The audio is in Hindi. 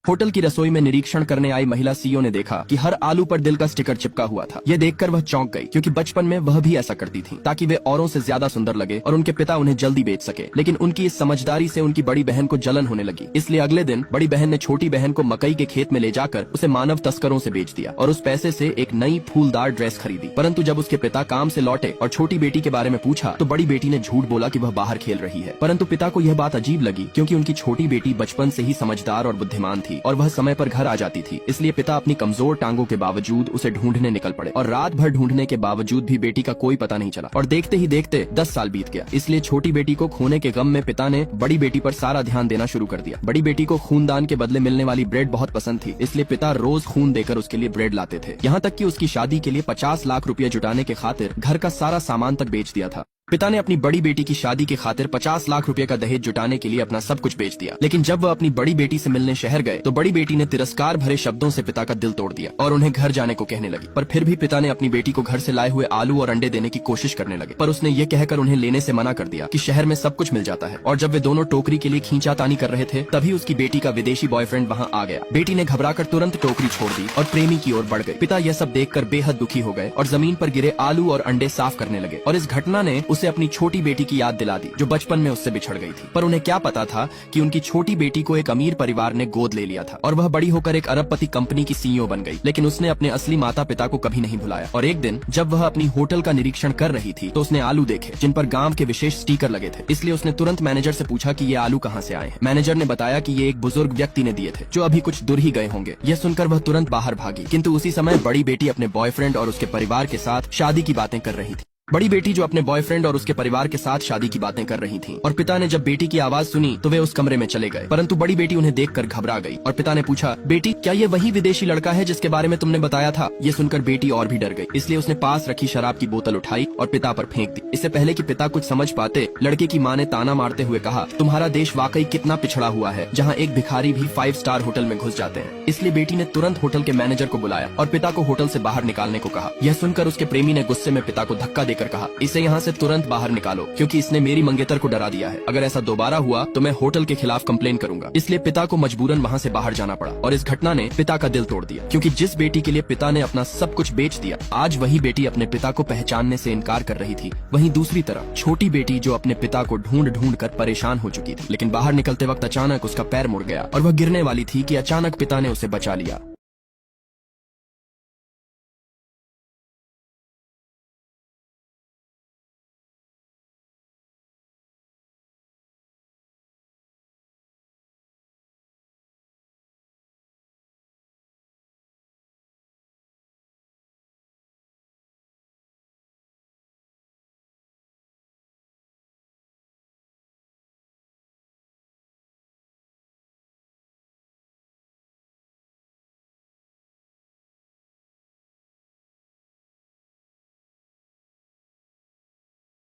होटल की रसोई में निरीक्षण करने आई महिला सीईओ ने देखा कि हर आलू पर दिल का स्टिकर चिपका हुआ था। ये देखकर वह चौंक गई, क्योंकि बचपन में वह भी ऐसा करती थी ताकि वे औरों से ज्यादा सुंदर लगे और उनके पिता उन्हें जल्दी बेच सके। लेकिन उनकी इस समझदारी से उनकी बड़ी बहन को जलन होने लगी। इसलिए अगले दिन बड़ी बहन ने छोटी बहन को मकई के खेत में ले जाकर उसे मानव तस्करों से बेच दिया और उस पैसे से एक नई फूलदार ड्रेस खरीदी। परंतु जब उसके पिता काम से लौटे और छोटी बेटी के बारे में पूछा तो बड़ी बेटी ने झूठ बोला कि वह बाहर खेल रही है। परंतु पिता को यह बात अजीब लगी, क्योंकि उनकी छोटी बेटी बचपन से ही समझदार और बुद्धिमान थी और वह समय पर घर आ जाती थी। इसलिए पिता अपनी कमजोर टांगों के बावजूद उसे ढूंढने निकल पड़े और रात भर ढूंढने के बावजूद भी बेटी का कोई पता नहीं चला और देखते ही देखते 10 साल बीत गया। इसलिए छोटी बेटी को खोने के गम में पिता ने बड़ी बेटी पर सारा ध्यान देना शुरू कर दिया। बड़ी बेटी को खूनदान के बदले मिलने वाली ब्रेड बहुत पसंद थी, इसलिए पिता रोज खून देकर उसके लिए ब्रेड लाते थे। यहाँ तक कि उसकी शादी के लिए 50 लाख रुपए जुटाने के खातिर घर का सारा सामान तक बेच दिया था। पिता ने अपनी बड़ी बेटी की शादी की खातिर 50 लाख रुपए का दहेज जुटाने के लिए अपना सब कुछ बेच दिया। लेकिन जब वह अपनी बड़ी बेटी से मिलने शहर गए तो बड़ी बेटी ने तिरस्कार भरे शब्दों से पिता का दिल तोड़ दिया और उन्हें घर जाने को कहने लगी। पर फिर भी पिता ने अपनी बेटी को घर से लाए हुए आलू और अंडे देने की कोशिश करने लगे, पर उसने ये कहकर उन्हें लेने से मना कर दिया कि शहर में सब कुछ मिल जाता है। और जब वे दोनों टोकरी के लिए खींचातानी कर रहे थे तभी उसकी बेटी का विदेशी बॉयफ्रेंड वहाँ आ गया। बेटी ने घबराकर तुरंत टोकरी छोड़ दी और प्रेमी की ओर बढ़ गई। पिता यह सब देखकर बेहद दुखी हो गए और जमीन पर गिरे आलू और अंडे साफ करने लगे। और इस घटना ने उसे अपनी छोटी बेटी की याद दिला दी जो बचपन में उससे बिछड़ गई थी। पर उन्हें क्या पता था कि उनकी छोटी बेटी को एक अमीर परिवार ने गोद ले लिया था और वह बड़ी होकर एक अरबपति कंपनी की सीईओ बन गई। लेकिन उसने अपने असली माता पिता को कभी नहीं भुलाया। और एक दिन जब वह अपनी होटल का निरीक्षण कर रही थी तो उसने आलू देखे जिन पर गांव के विशेष स्टिकर लगे थे। इसलिए उसने तुरंत मैनेजर से पूछा कि ये आलू कहाँ से आए हैं। मैनेजर ने बताया कि ये एक बुजुर्ग व्यक्ति ने दिए थे जो अभी कुछ दूर ही गए होंगे। यह सुनकर वह तुरंत बाहर भागी, किंतु उसी समय बड़ी बेटी अपने बॉयफ्रेंड और उसके परिवार के साथ शादी की बातें कर रही थी। बड़ी बेटी जो अपने बॉयफ्रेंड और उसके परिवार के साथ शादी की बातें कर रही थी। और पिता ने जब बेटी की आवाज सुनी तो वे उस कमरे में चले गए, परंतु बड़ी बेटी उन्हें देखकर घबरा गई। और पिता ने पूछा, बेटी क्या ये वही विदेशी लड़का है जिसके बारे में तुमने बताया था? ये सुनकर बेटी और भी डर गई, इसलिए उसने पास रखी शराब की बोतल उठाई और पिता पर फेंक दी। इससे पहले कि पिता कुछ समझ पाते, लड़के की माँ ने ताना मारते हुए कहा, तुम्हारा देश वाकई कितना पिछड़ा हुआ है, जहाँ एक भिखारी भी 5 स्टार होटल में घुस जाते हैं। इसलिए बेटी ने तुरंत होटल के मैनेजर को बुलाया और पिता को होटल से बाहर निकालने को कहा। यह सुनकर उसके प्रेमी ने गुस्से में पिता को धक्का देकर कहा, इसे यहाँ से तुरंत बाहर निकालो, क्योंकि इसने मेरी मंगेतर को डरा दिया है। अगर ऐसा दोबारा हुआ तो मैं होटल के खिलाफ कंप्लेन करूंगा। इसलिए पिता को मजबूरन वहाँ से बाहर जाना पड़ा। और इस घटना ने पिता का दिल तोड़ दिया, क्योंकि जिस बेटी के लिए पिता ने अपना सब कुछ बेच दिया, आज वही बेटी अपने पिता को पहचानने से इनकार कर रही थी। वहीं दूसरी तरफ छोटी बेटी जो अपने पिता को ढूंढ ढूंढ कर परेशान हो चुकी थी, लेकिन बाहर निकलते वक्त अचानक उसका पैर मुड़ गया और वह गिरने वाली थी कि अचानक पिता ने उसे बचा लिया।